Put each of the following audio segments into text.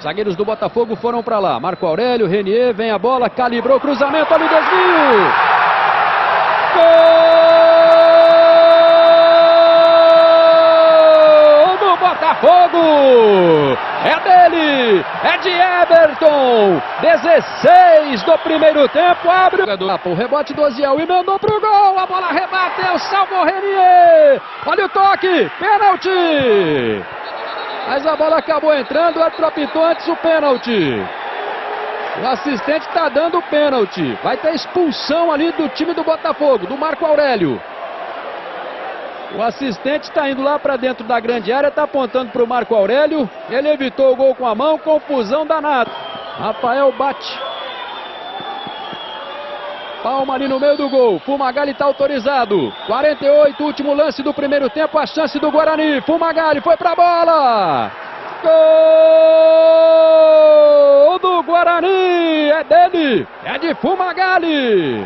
Zagueiros do Botafogo foram para lá. Marco Aurélio, Renier, vem a bola, calibrou o cruzamento, olha o desvio. Gol do Botafogo! É dele! É de Everton! 16 do primeiro tempo, abre o rebote do Oziel, emendou pro gol, a bola rebateu, salvou Renier! Olha o toque, pênalti! Mas a bola acabou entrando, o árbitro apitou antes o pênalti. O assistente está dando o pênalti. Vai ter expulsão ali do time do Botafogo, do Marco Aurélio. O assistente está indo lá para dentro da grande área, está apontando para o Marco Aurélio. Ele evitou o gol com a mão, confusão danada. Rafael bate. Palma ali no meio do gol. Fumagalli está autorizado. 48, último lance do primeiro tempo. A chance do Guarani. Fumagalli foi para a bola. Gol do Guarani. É dele. É de Fumagalli.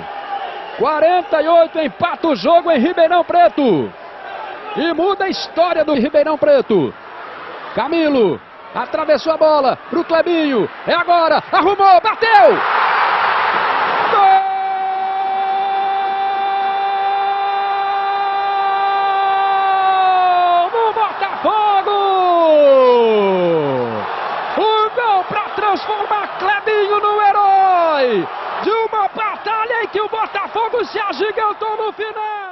48, empata o jogo em Ribeirão Preto. E muda a história do Ribeirão Preto. Camilo atravessou a bola pro Clebinho. É agora. Arrumou, bateu. Transforma Clebinho no herói de uma batalha em que o Botafogo se agigantou no final.